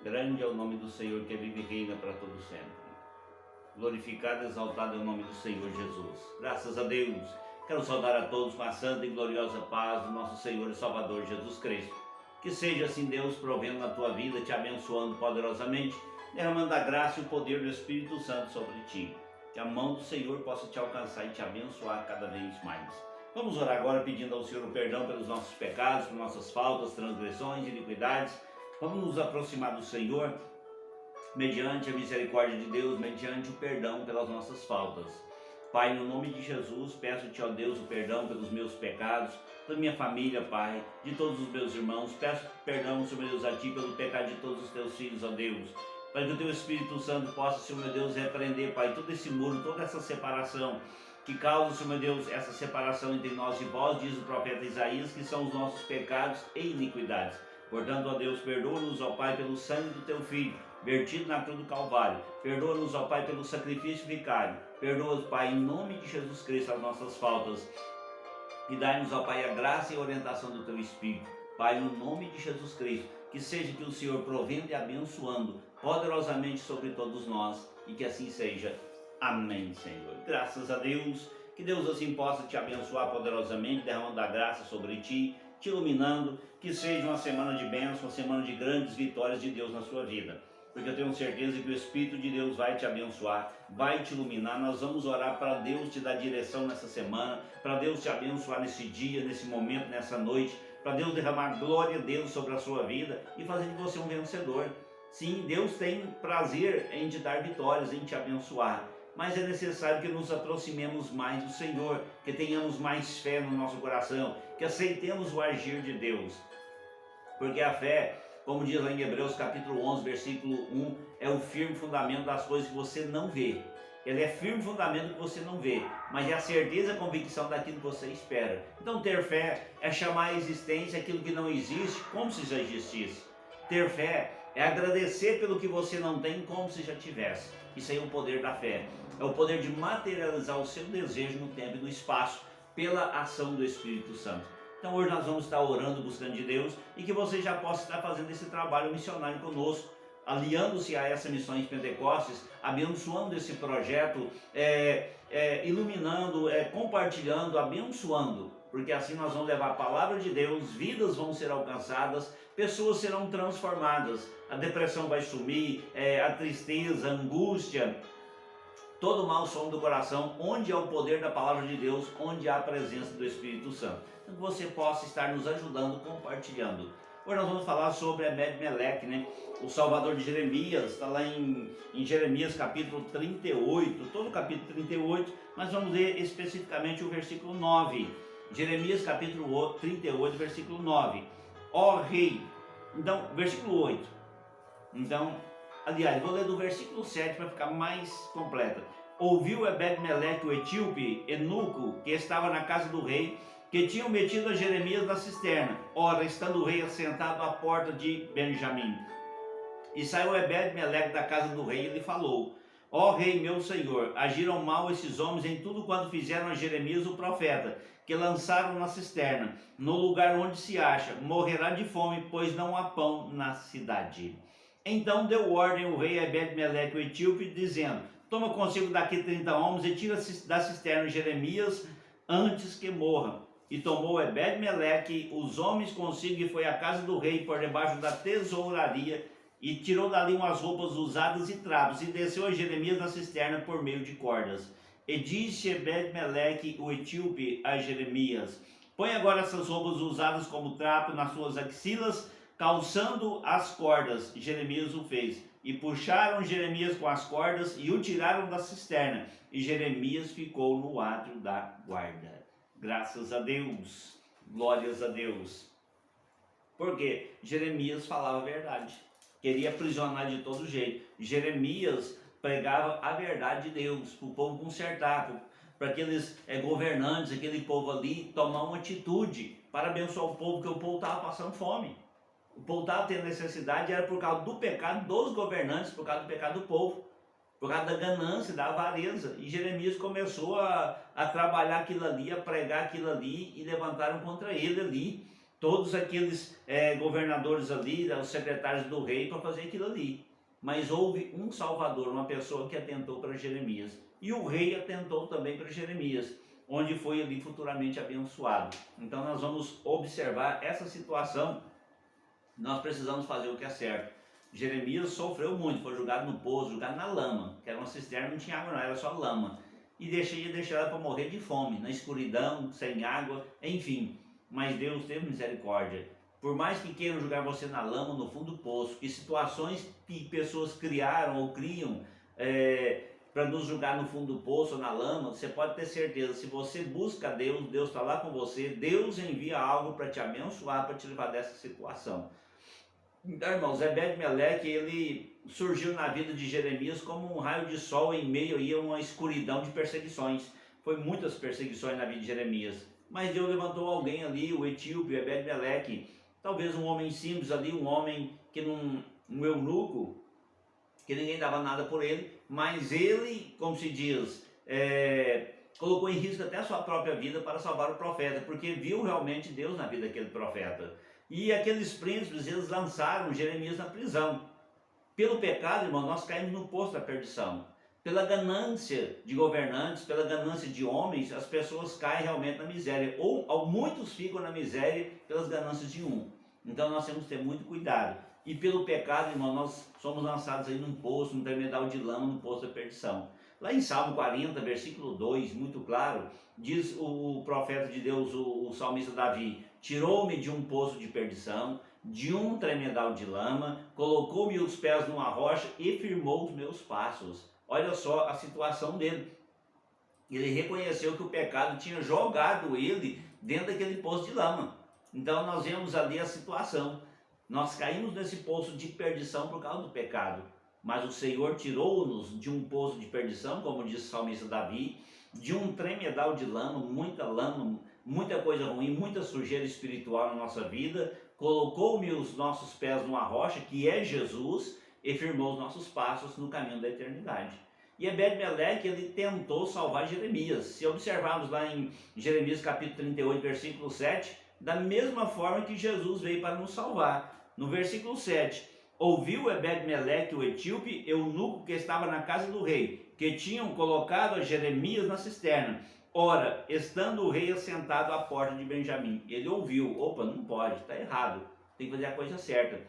Grande é o nome do Senhor que vive e reina para todo sempre. Glorificado e exaltado é o nome do Senhor Jesus. Graças a Deus. Quero saudar a todos com a santa e gloriosa paz do nosso Senhor e Salvador Jesus Cristo. Que seja assim Deus provendo na tua vida, te abençoando poderosamente, derramando a graça e o poder do Espírito Santo sobre ti. Que a mão do Senhor possa te alcançar e te abençoar cada vez mais. Vamos orar agora pedindo ao Senhor o perdão pelos nossos pecados, por nossas faltas, transgressões e iniquidades. Vamos nos aproximar do Senhor mediante a misericórdia de Deus, mediante o perdão pelas nossas faltas. Pai, no nome de Jesus, peço-te, ó Deus, o perdão pelos meus pecados, da minha família, Pai, de todos os meus irmãos. Peço perdão, Senhor meu Deus, a Ti pelo pecado de todos os Teus filhos, ó Deus. Para que o Teu Espírito Santo possa, Senhor meu Deus, repreender, Pai, todo esse muro, toda essa separação que causa, Senhor meu Deus, essa separação entre nós e vós, diz o profeta Isaías, que são os nossos pecados e iniquidades. Portanto, ó Deus, perdoa-nos, ó Pai, pelo sangue do Teu Filho, vertido na cruz do Calvário. Perdoa-nos, ó Pai, pelo sacrifício vicário. Perdoa-nos, Pai, em nome de Jesus Cristo, as nossas faltas. E dai-nos, ó Pai, a graça e a orientação do Teu Espírito. Pai, no nome de Jesus Cristo, que seja que o Senhor provendo e abençoando poderosamente sobre todos nós, e que assim seja. Amém, Senhor. Graças a Deus. Que Deus assim possa te abençoar poderosamente, derramando a graça sobre ti, te iluminando. Que seja uma semana de bênção, uma semana de grandes vitórias de Deus na sua vida. Porque eu tenho certeza que o Espírito de Deus vai te abençoar, vai te iluminar. Nós vamos orar para Deus te dar direção nessa semana, para Deus te abençoar nesse dia, nesse momento, nessa noite, para Deus derramar glória a Deus sobre a sua vida e fazer de você um vencedor. Sim, Deus tem prazer em te dar vitórias, em te abençoar. Mas é necessário que nos aproximemos mais do Senhor, que tenhamos mais fé no nosso coração, que aceitemos o agir de Deus. Porque a fé, como diz lá em Hebreus capítulo 11, versículo 1, é o firme fundamento das coisas que você não vê. Ele é firme fundamento que você não vê, mas é a certeza e a convicção daquilo que você espera. Então ter fé é chamar à existência aquilo que não existe como se já existisse. Ter fé é agradecer pelo que você não tem como se já tivesse. Isso aí é o poder da fé. É o poder de materializar o seu desejo no tempo e no espaço pela ação do Espírito Santo. Então hoje nós vamos estar orando, buscando de Deus, e que você já possa estar fazendo esse trabalho missionário conosco, aliando-se a essa Missões Pentecostes, abençoando esse projeto, iluminando, compartilhando, abençoando, porque assim nós vamos levar a palavra de Deus, vidas vão ser alcançadas, pessoas serão transformadas, a depressão vai sumir, a tristeza, a angústia, todo mal som do coração, onde há o poder da palavra de Deus, onde há a presença do Espírito Santo. Então que você possa estar nos ajudando, compartilhando. Hoje nós vamos falar sobre Ebed-Meleque, né? O salvador de Jeremias, está lá em Jeremias capítulo 38, todo o capítulo 38, mas vamos ler especificamente o versículo 9. Jeremias capítulo 38, versículo 9. Ó rei, então, versículo 8. Então, aliás, vou ler do versículo 7 para ficar mais completa. Ouviu Ebed-Meleque o etíope, eunuco, que estava na casa do rei, que tinham metido a Jeremias na cisterna. Ora, estando o rei assentado à porta de Benjamim. E saiu Ebed-Meleque da casa do rei e lhe falou: ó rei, meu senhor, agiram mal esses homens em tudo quanto fizeram a Jeremias o profeta, que lançaram na cisterna, no lugar onde se acha, morrerá de fome, pois não há pão na cidade. Então deu ordem o rei Ebed-Meleque o etíope, dizendo: toma consigo daqui 30 homens e tira da cisterna Jeremias antes que morra. E tomou Ebed-Meleque os homens consigo e foi à casa do rei por debaixo da tesouraria e tirou dali umas roupas usadas e trapos e desceu a Jeremias na cisterna por meio de cordas. E disse Ebed-Meleque o etíope a Jeremias: põe agora essas roupas usadas como trapo nas suas axilas, calçando as cordas. Jeremias o fez. E puxaram Jeremias com as cordas e o tiraram da cisterna. E Jeremias ficou no átrio da guarda. Graças a Deus. Glórias a Deus. Porque Jeremias falava a verdade. Queria aprisionar de todo jeito. Jeremias pregava a verdade de Deus para o povo consertar, para aqueles governantes, aquele povo ali tomar uma atitude para abençoar o povo, porque o povo estava passando fome. O povo estava tendo necessidade, era por causa do pecado dos governantes, por causa do pecado do povo, por causa da ganância, da avareza. E Jeremias começou a trabalhar aquilo ali, a pregar aquilo ali, e levantaram contra ele ali. todos aqueles governadores ali, os secretários do rei, para fazer aquilo ali. Mas houve um Salvador, uma pessoa que atentou para Jeremias. E o rei atentou também para Jeremias, onde foi ali futuramente abençoado. Então nós vamos observar essa situação. Nós precisamos fazer o que é certo. Jeremias sofreu muito, foi jogado no poço, jogado na lama, que era uma cisterna, não tinha água não, era só lama. E ia deixar ela para morrer de fome, na escuridão, sem água, enfim. Mas Deus teve misericórdia. Por mais que queiram jogar você na lama, no fundo do poço, que situações que pessoas criaram ou criam para nos jogar no fundo do poço ou na lama, você pode ter certeza, se você busca Deus, Deus está lá com você, Deus envia algo para te abençoar, para te levar dessa situação. Então, irmãos, Ebed-Meleque, ele surgiu na vida de Jeremias como um raio de sol em meio a uma escuridão de perseguições. Foi muitas perseguições na vida de Jeremias. Mas Deus levantou alguém ali, o etíope, Ebed-Meleque, talvez um homem simples ali, um homem que um eunuco, que ninguém dava nada por ele, mas ele, como se diz, colocou em risco até a sua própria vida para salvar o profeta, porque viu realmente Deus na vida daquele profeta. E aqueles príncipes, eles lançaram Jeremias na prisão. Pelo pecado, irmão, nós caímos no poço da perdição. Pela ganância de governantes, pela ganância de homens, as pessoas caem realmente na miséria. Ou muitos ficam na miséria pelas ganâncias de um. Então nós temos que ter muito cuidado. E pelo pecado, irmão, nós somos lançados aí num poço, num tremedal de lama, no poço da perdição. Lá em Salmo 40, versículo 2, muito claro, diz o profeta de Deus, o salmista Davi: tirou-me de um poço de perdição, de um tremedal de lama, colocou-me os pés numa rocha e firmou os meus passos. Olha só a situação dele. Ele reconheceu que o pecado tinha jogado ele dentro daquele poço de lama. Então nós vemos ali a situação. Nós caímos nesse poço de perdição por causa do pecado. Mas o Senhor tirou-nos de um poço de perdição, como diz o salmista Davi, de um tremedal de lama, muita coisa ruim, muita sujeira espiritual na nossa vida, colocou-me os nossos pés numa rocha, que é Jesus, e firmou os nossos passos no caminho da eternidade. E Ebed-Meleque, ele tentou salvar Jeremias. Se observarmos lá em Jeremias capítulo 38, versículo 7, da mesma forma que Jesus veio para nos salvar. No versículo 7, ouviu Ebed-Meleque, o etíope, eunuco que estava na casa do rei, que tinham colocado a Jeremias na cisterna. Ora, estando o rei assentado à porta de Benjamim, ele ouviu: opa, não pode, está errado, tem que fazer a coisa certa.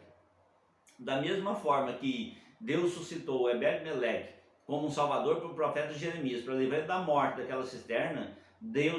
Da mesma forma que Deus suscitou Ebed-Meleque como um salvador para o profeta Jeremias, para livrar da morte daquela cisterna,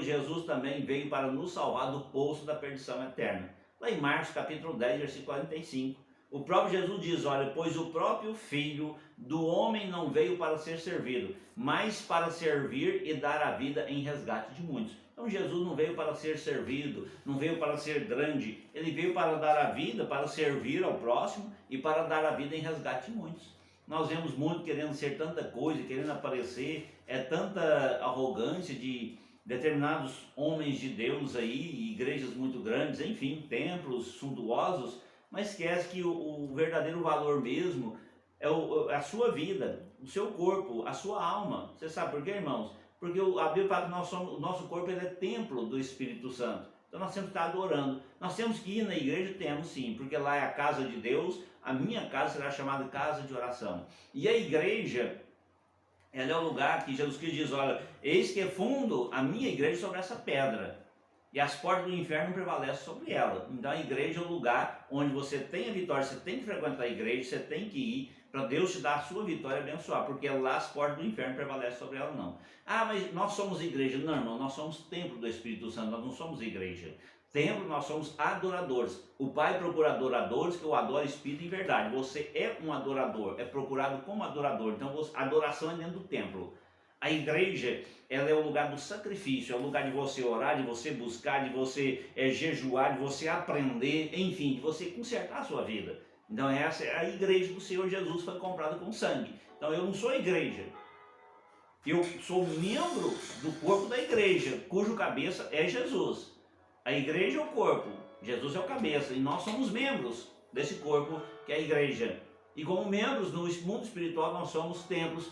Jesus também veio para nos salvar do poço da perdição eterna. Lá em Marcos capítulo 10, versículo 45, o próprio Jesus diz: olha, pois o próprio Filho do Homem não veio para ser servido, mas para servir e dar a vida em resgate de muitos. Então Jesus não veio para ser servido, não veio para ser grande, ele veio para dar a vida, para servir ao próximo e para dar a vida em resgate de muitos. Nós vemos muito querendo ser tanta coisa, querendo aparecer, tanta arrogância de determinados homens de Deus aí, igrejas muito grandes, enfim, templos suntuosos, mas esquece que o verdadeiro valor mesmo é a sua vida, o seu corpo, a sua alma. Você sabe por quê, irmãos? Porque a Bíblia fala que o nosso corpo ele é templo do Espírito Santo. Então nós temos que estar adorando. Nós temos que ir na igreja? Temos sim, porque lá é a casa de Deus. A minha casa será chamada casa de oração. E a igreja, ela é o lugar que Jesus Cristo diz: olha, eis que fundo a minha igreja sobre essa pedra, e as portas do inferno não prevalecem sobre ela. Então a igreja é o lugar onde você tem a vitória, você tem que frequentar a igreja, você tem que ir para Deus te dar a sua vitória e abençoar, porque lá as portas do inferno prevalecem sobre ela não. Ah, mas nós somos igreja. Não, irmão, nós somos templo do Espírito Santo, nós não somos igreja. Templo, nós somos adoradores. O Pai procura adoradores que o adora espírito em verdade. Você é um adorador, é procurado como adorador. Então a adoração é dentro do templo. A igreja, ela é o lugar do sacrifício, é o lugar de você orar, de você buscar, de você jejuar, de você aprender, enfim, de você consertar a sua vida. Então essa é a igreja do Senhor Jesus, foi comprada com sangue. Então eu não sou igreja, eu sou membro do corpo da igreja, cujo cabeça é Jesus. A igreja é o corpo, Jesus é o cabeça, e nós somos membros desse corpo que é a igreja. E como membros no mundo espiritual nós somos templos,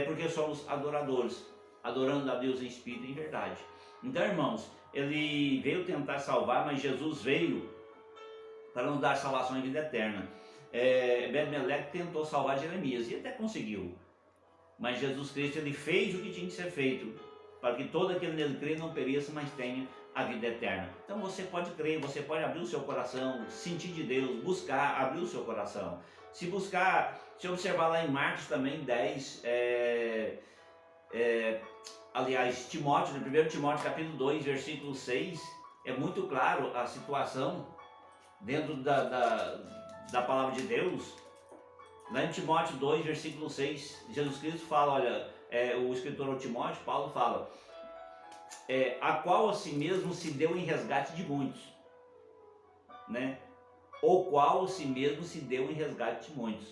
porque somos adoradores, adorando a Deus em espírito e em verdade. Então, irmãos, ele veio tentar salvar, mas Jesus veio para nos dar salvação e vida eterna. Ebed-Meleque tentou salvar Jeremias e até conseguiu, mas Jesus Cristo, ele fez o que tinha que ser feito, para que todo aquele nele crê não pereça, mas tenha a vida eterna. Então você pode crer, você pode abrir o seu coração, sentir de Deus, buscar, abrir o seu coração. Se buscar, se observar lá em Marcos também 10, aliás, Timóteo, no 1 Timóteo capítulo 2, versículo 6, é muito claro a situação dentro da palavra de Deus. Lá em Timóteo 2, versículo 6, Jesus Cristo fala, olha, o escritor ao Timóteo, Paulo fala, a qual a si mesmo se deu em resgate de muitos, né? O qual a si mesmo se deu em resgate de muitos.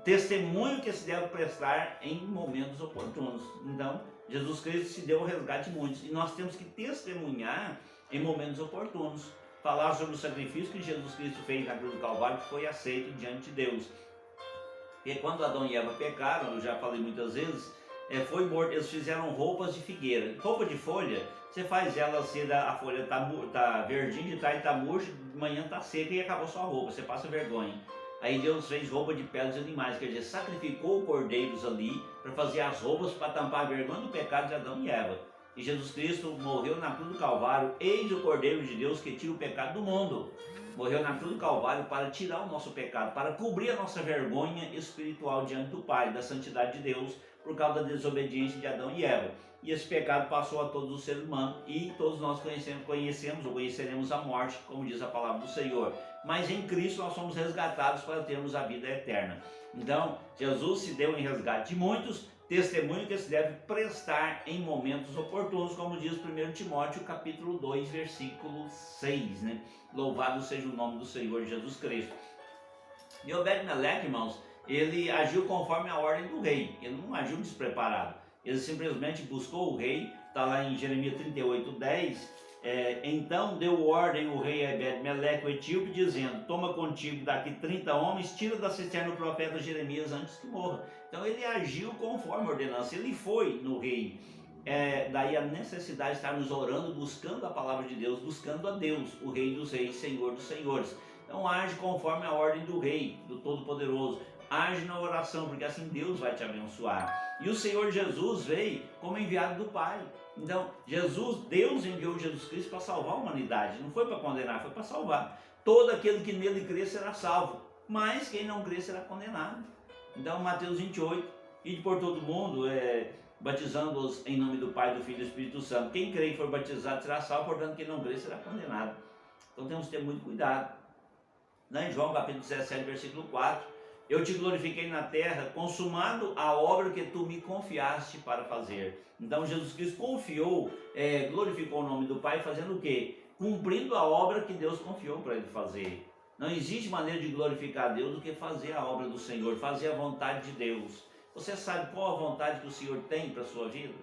Testemunho que se deve prestar em momentos oportunos. Então, Jesus Cristo se deu ao resgate de muitos, e nós temos que testemunhar em momentos oportunos, falar sobre o sacrifício que Jesus Cristo fez na cruz do Calvário, que foi aceito diante de Deus. Porque quando Adão e Eva pecaram, eu já falei muitas vezes, foi morto, eles fizeram roupas de figueira. Roupa de folha, você faz ela assim, a folha tá verdinha, de tarde tá murcha, de manhã tá seca e acabou sua roupa, você passa vergonha. Aí Deus fez roupa de peles de animais, quer dizer, sacrificou cordeiros ali para fazer as roupas para tampar a vergonha do pecado de Adão e Eva. E Jesus Cristo morreu na cruz do Calvário, eis o Cordeiro de Deus que tira o pecado do mundo. Morreu na cruz do Calvário para tirar o nosso pecado, para cobrir a nossa vergonha espiritual diante do Pai, da santidade de Deus, por causa da desobediência de Adão e Eva. E esse pecado passou a todos os seres humanos, e todos nós conhecemos ou conheceremos a morte, como diz a palavra do Senhor. Mas em Cristo nós somos resgatados para termos a vida eterna. Então, Jesus se deu em resgate de muitos, testemunho que se deve prestar em momentos oportunos, como diz 1 Timóteo capítulo 2, versículo 6, né? Louvado seja o nome do Senhor Jesus Cristo. E Ebed-Meleque, irmãos, ele agiu conforme a ordem do rei, ele não agiu despreparado, ele simplesmente buscou o rei, está lá em Jeremias 38, 10, então deu ordem o rei Ebed-Meleque, o etíope, dizendo, toma contigo daqui 30 homens, tira da cisterna o profeta Jeremias antes que morra. Então ele agiu conforme a ordenança, ele foi no rei. Daí a necessidade de estarmos orando, buscando a palavra de Deus, buscando a Deus, o Rei dos Reis, Senhor dos Senhores. Então age conforme a ordem do Rei, do Todo-Poderoso. Age na oração, porque assim Deus vai te abençoar. E o Senhor Jesus veio como enviado do Pai. Então Deus enviou Jesus Cristo para salvar a humanidade. Não foi para condenar, foi para salvar. Todo aquele que nele crê será salvo, mas quem não crê será condenado. Então Mateus 28, ide por todo mundo, batizando-os em nome do Pai, do Filho e do Espírito Santo. Quem crê e for batizado será salvo, portanto quem não crê será condenado. Então temos que ter muito cuidado. Em João capítulo 17, versículo 4, eu te glorifiquei na terra, consumado a obra que tu me confiaste para fazer. Então Jesus Cristo confiou, glorificou o nome do Pai, fazendo o quê? Cumprindo a obra que Deus confiou para ele fazer. Não existe maneira de glorificar a Deus do que fazer a obra do Senhor, fazer a vontade de Deus. Você sabe qual a vontade que o Senhor tem para a sua vida?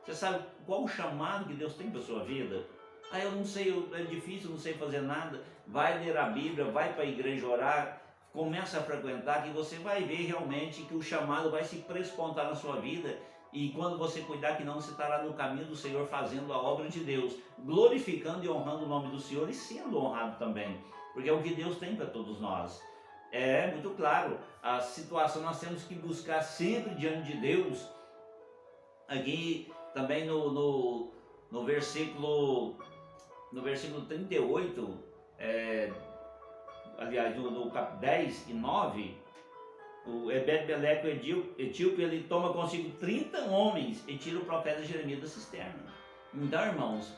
Você sabe qual o chamado que Deus tem para a sua vida? Eu não sei, é difícil, não sei fazer nada. Vai ler a Bíblia, vai para a igreja orar, começa a frequentar, que você vai ver realmente que o chamado vai se prespontar na sua vida. E quando você cuidar que não, você estará no caminho do Senhor fazendo a obra de Deus, glorificando e honrando o nome do Senhor e sendo honrado também, porque é o que Deus tem para todos nós. É muito claro, a situação nós temos que buscar sempre diante de Deus. Aqui também no versículo 38, aliás, no capítulo 10 e 9, o Ebed-Meleque, o etíope, ele toma consigo 30 homens e tira o profeta Jeremias da cisterna. Então, irmãos,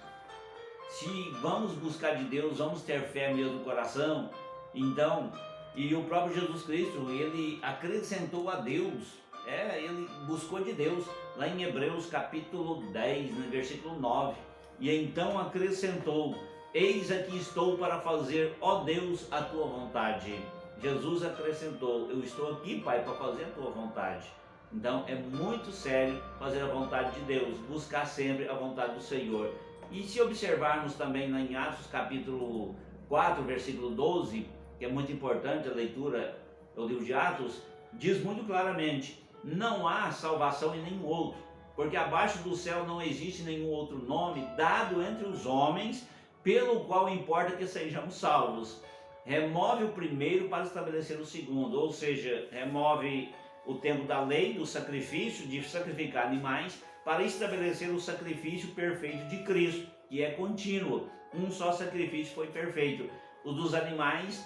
se vamos buscar de Deus, vamos ter fé mesmo no coração, então, e o próprio Jesus Cristo, ele acrescentou a Deus, ele buscou de Deus, lá em Hebreus capítulo 10, no versículo 9, e então acrescentou, eis aqui estou para fazer, ó Deus, a tua vontade. Jesus acrescentou, eu estou aqui, Pai, para fazer a tua vontade. Então é muito sério fazer a vontade de Deus, buscar sempre a vontade do Senhor. E se observarmos também lá em Atos capítulo 4, versículo 12, que é muito importante a leitura do livro de Atos, diz muito claramente, não há salvação em nenhum outro, porque abaixo do céu não existe nenhum outro nome dado entre os homens, pelo qual importa que sejamos salvos. Remove o primeiro para estabelecer o segundo, ou seja, remove o tempo da lei, do sacrifício, de sacrificar animais, para estabelecer o sacrifício perfeito de Cristo, que é contínuo. Um só sacrifício foi perfeito. O dos animais,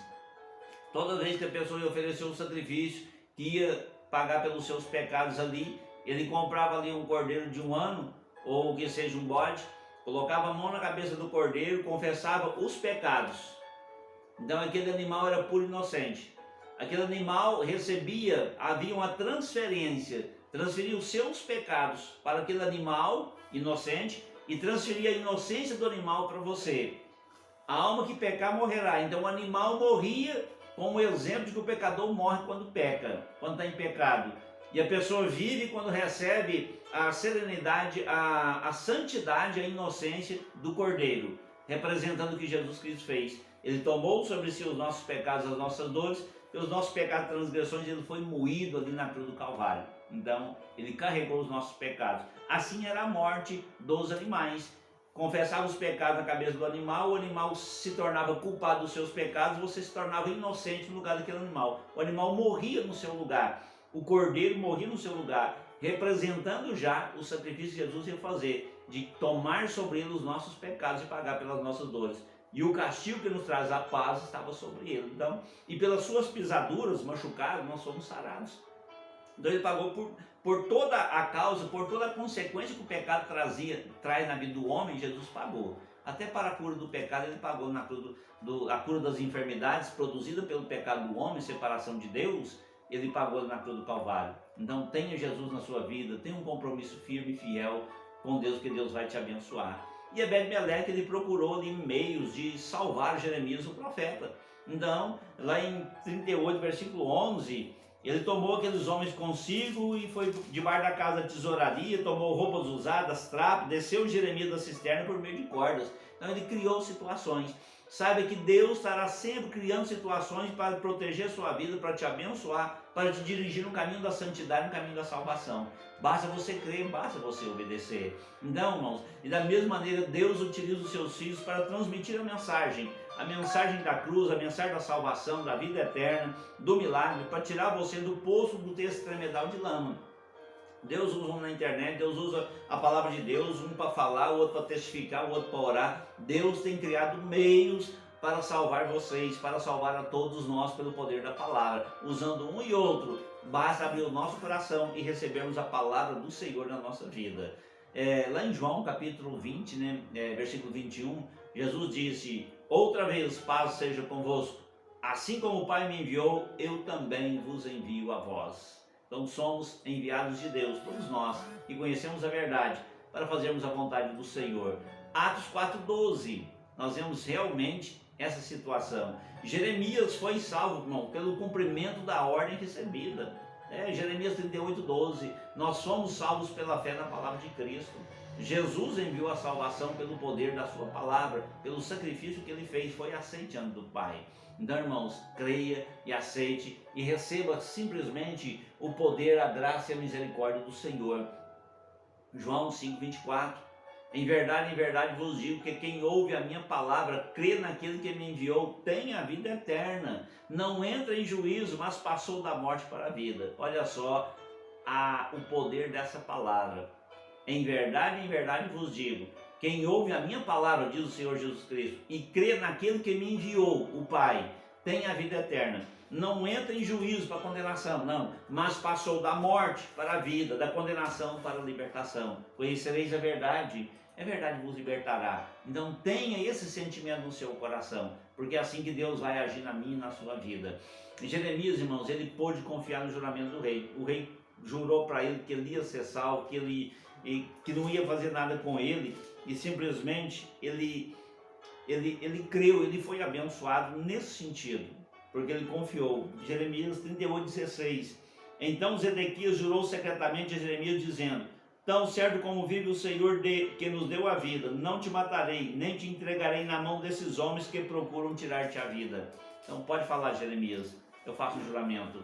toda vez que a pessoa ia oferecer um sacrifício, que ia pagar pelos seus pecados ali, ele comprava ali um cordeiro de 1 ano, ou que seja um bode, colocava a mão na cabeça do cordeiro, confessava os pecados. Então aquele animal era puro e inocente. Aquele animal recebia, havia uma transferência, transferia os seus pecados para aquele animal inocente e transferia a inocência do animal para você. A alma que pecar morrerá. Então o animal morria como exemplo de que o pecador morre quando peca, quando está em pecado. E a pessoa vive quando recebe a serenidade, a santidade, a inocência do Cordeiro, representando o que Jesus Cristo fez. Ele tomou sobre si os nossos pecados, as nossas dores, e os nossos pecados e transgressões, ele foi moído ali na cruz do Calvário. Então, ele carregou os nossos pecados. Assim era a morte dos animais. Confessava os pecados na cabeça do animal, o animal se tornava culpado dos seus pecados, você se tornava inocente no lugar daquele animal. O animal morria no seu lugar. O cordeiro morria no seu lugar, representando já o sacrifício que Jesus ia fazer, de tomar sobre ele os nossos pecados e pagar pelas nossas dores. E o castigo que nos traz a paz estava sobre ele. Então, e pelas suas pisaduras, machucados, nós fomos sarados. Então ele pagou por toda a causa, por toda a consequência que o pecado traz na vida do homem, Jesus pagou. Até para a cura do pecado ele pagou na cruz, a cura das enfermidades produzida pelo pecado do homem, separação de Deus, ele pagou na cruz do Calvário. Então tenha Jesus na sua vida, tenha um compromisso firme e fiel com Deus, que Deus vai te abençoar. E Ebed-Meleque, ele procurou ali meios de salvar Jeremias, o profeta. Então, lá em 38, versículo 11, ele tomou aqueles homens consigo e foi debaixo da casa da tesouraria, tomou roupas usadas, trapos, desceu Jeremias da cisterna por meio de cordas. Então ele criou situações. Saiba que Deus estará sempre criando situações para proteger a sua vida, para te abençoar, para te dirigir no caminho da santidade, no caminho da salvação. Basta você crer, basta você obedecer. Então, irmãos, e da mesma maneira, Deus utiliza os seus filhos para transmitir a mensagem da cruz, a mensagem da salvação, da vida eterna, do milagre, para tirar você do poço do texto tremedal de lama. Deus usa um na internet, Deus usa a palavra de Deus, um para falar, o outro para testificar, o outro para orar. Deus tem criado meios para salvar vocês, para salvar a todos nós pelo poder da palavra. Usando um e outro, basta abrir o nosso coração e recebermos a palavra do Senhor na nossa vida. Lá em João capítulo 20, versículo 21, Jesus disse: outra vez paz seja convosco, assim como o Pai me enviou, eu também vos envio a vós. Então somos enviados de Deus, todos nós, que conhecemos a verdade, para fazermos a vontade do Senhor. Atos 4:12, nós vemos realmente essa situação. Jeremias foi salvo, irmão, pelo cumprimento da ordem recebida. Jeremias 38:12, nós somos salvos pela fé na palavra de Cristo. Jesus enviou a salvação pelo poder da sua palavra, pelo sacrifício que ele fez, foi aceite diante do Pai. Então, irmãos, creia e aceite e receba simplesmente o poder, a graça e a misericórdia do Senhor. João 5:24, em verdade vos digo que quem ouve a minha palavra, crê naquele que me enviou, tem a vida eterna, não entra em juízo, mas passou da morte para a vida. Olha só o poder dessa palavra. Em verdade vos digo, quem ouve a minha palavra, diz o Senhor Jesus Cristo, e crê naquele que me enviou, o Pai, tem a vida eterna. Não entra em juízo para condenação, não, mas passou da morte para a vida, da condenação para a libertação. Conhecereis a verdade vos libertará. Então tenha esse sentimento no seu coração, porque é assim que Deus vai agir na minha e na sua vida. Em Jeremias, irmãos, ele pôde confiar no juramento do rei. O rei jurou para ele que ele ia ser salvo, que não ia fazer nada com ele, e simplesmente ele creu, ele foi abençoado nesse sentido, porque ele confiou. Jeremias 38:16, então Zedequias jurou secretamente a Jeremias, dizendo: tão certo como vive o Senhor que nos deu a vida, não te matarei, nem te entregarei na mão desses homens que procuram tirar-te a vida. Então pode falar, Jeremias, eu faço um juramento.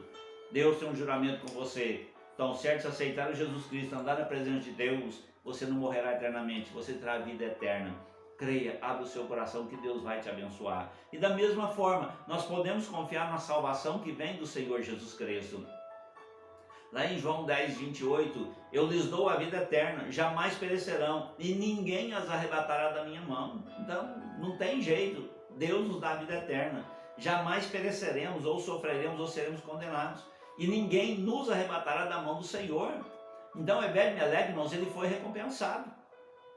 Deus tem um juramento com você. Tão certo, se aceitar o Jesus Cristo, andar na presença de Deus, você não morrerá eternamente, você terá vida eterna. Creia, abra o seu coração que Deus vai te abençoar. E da mesma forma, nós podemos confiar na salvação que vem do Senhor Jesus Cristo. Lá em João 10, 28, eu lhes dou a vida eterna, jamais perecerão, e ninguém as arrebatará da minha mão. Então, não tem jeito, Deus nos dá a vida eterna. Jamais pereceremos, ou sofreremos, ou seremos condenados. E ninguém nos arrebatará da mão do Senhor. Então, Ebed-Meleque, irmãos, ele foi recompensado.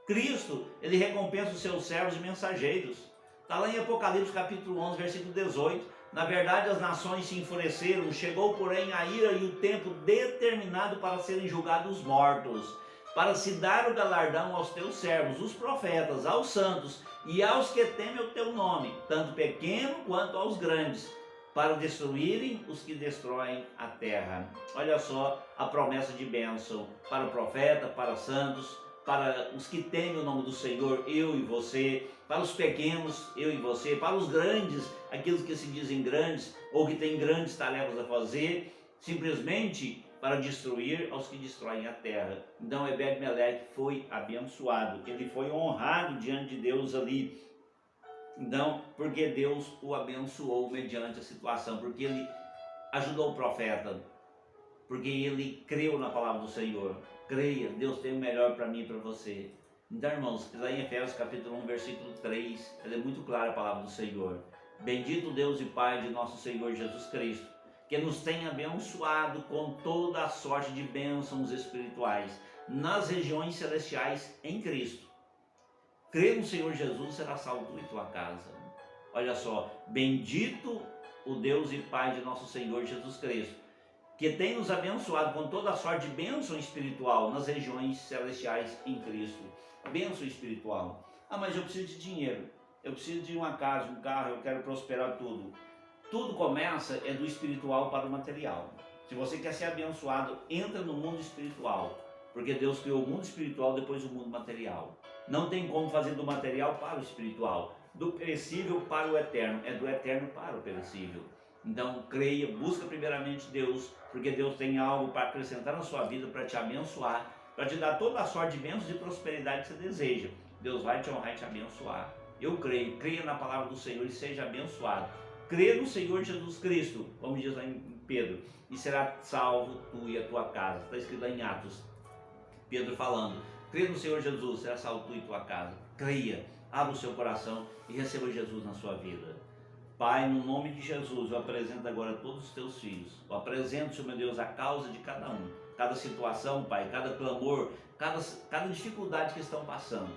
Cristo, ele recompensa os seus servos e mensageiros. Está lá em Apocalipse capítulo 11, versículo 18. Na verdade, as nações se enfureceram, chegou, porém, a ira e o tempo determinado para serem julgados os mortos, para se dar o galardão aos teus servos, os profetas, aos santos e aos que temem o teu nome, tanto pequeno quanto aos grandes, para destruírem os que destroem a terra. Olha só a promessa de bênção para o profeta, para os santos, para os que temem o nome do Senhor, eu e você, para os pequenos, eu e você, para os grandes, aqueles que se dizem grandes ou que têm grandes tarefas a fazer, simplesmente para destruir aos que destroem a terra. Então Ebed-Meleque foi abençoado, ele foi honrado diante de Deus ali. Então, porque Deus o abençoou mediante a situação, porque ele ajudou o profeta, porque ele creu na palavra do Senhor. Creia, Deus tem o melhor para mim e para você. Então, irmãos, lá em Efésios capítulo 1, versículo 3, ela é muito clara a palavra do Senhor. Bendito Deus e Pai de nosso Senhor Jesus Cristo, que nos tem abençoado com toda a sorte de bênçãos espirituais nas regiões celestiais em Cristo. Crê no Senhor Jesus, será salvo tu e tua casa. Olha só, bendito o Deus e Pai de nosso Senhor Jesus Cristo, que tem nos abençoado com toda a sorte de bênção espiritual nas regiões celestiais em Cristo. Bênção espiritual. Ah, mas eu preciso de dinheiro, eu preciso de uma casa, um carro, eu quero prosperar tudo. Tudo começa do espiritual para o material. Se você quer ser abençoado, entra no mundo espiritual, porque Deus criou o mundo espiritual, depois o mundo material. Não tem como fazer do material para o espiritual, do perecível para o eterno, é do eterno para o perecível. Então creia, busca primeiramente Deus, porque Deus tem algo para acrescentar na sua vida, para te abençoar, para te dar toda a sorte de bênçãos e prosperidade que você deseja. Deus vai te honrar e te abençoar. Eu creio, creia na palavra do Senhor e seja abençoado. Crê no Senhor Jesus Cristo, como diz lá em Pedro, e será salvo tu e a tua casa. Está escrito lá em Atos, Pedro falando, crê no Senhor Jesus, será salvo tu e tua casa. Creia, abra o seu coração e receba Jesus na sua vida. Pai, no nome de Jesus, eu apresento agora todos os teus filhos. Eu apresento, Senhor meu Deus, a causa de cada um, cada situação, Pai, cada clamor, cada dificuldade que estão passando.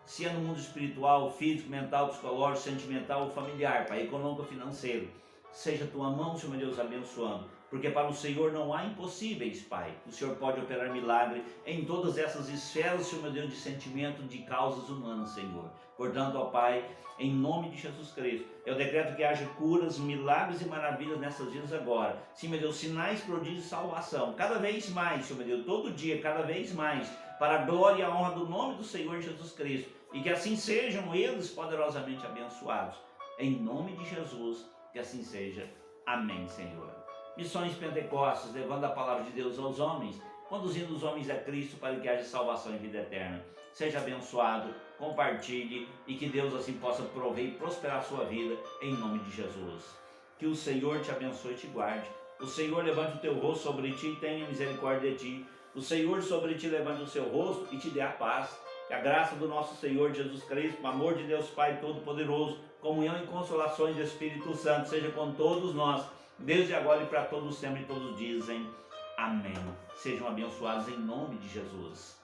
Se é no mundo espiritual, físico, mental, psicológico, sentimental ou familiar, Pai, econômico ou financeiro. Seja a tua mão, Senhor meu Deus, abençoando. Porque para o Senhor não há impossíveis, Pai. O Senhor pode operar milagre em todas essas esferas, Senhor meu Deus, de sentimento, de causas humanas, Senhor. Portanto, ó Pai, em nome de Jesus Cristo, eu decreto que haja curas, milagres e maravilhas nessas vidas agora. Sim, meu Deus, sinais, prodígios e salvação. Cada vez mais, Senhor meu Deus, todo dia, cada vez mais, para a glória e a honra do nome do Senhor Jesus Cristo. E que assim sejam eles poderosamente abençoados. Em nome de Jesus, que assim seja. Amém, Senhor. Missões Pentecostes, levando a palavra de Deus aos homens, conduzindo os homens a Cristo para que haja salvação e vida eterna. Seja abençoado, compartilhe e que Deus assim possa prover e prosperar a sua vida em nome de Jesus. Que o Senhor te abençoe e te guarde. O Senhor levante o teu rosto sobre ti e tenha misericórdia de ti. O Senhor sobre ti levante o seu rosto e te dê a paz. Que a graça do nosso Senhor Jesus Cristo, o amor de Deus Pai Todo-Poderoso, comunhão e consolações do Espírito Santo seja com todos nós, desde agora e para todos sempre, todos dizem amém. Sejam abençoados em nome de Jesus.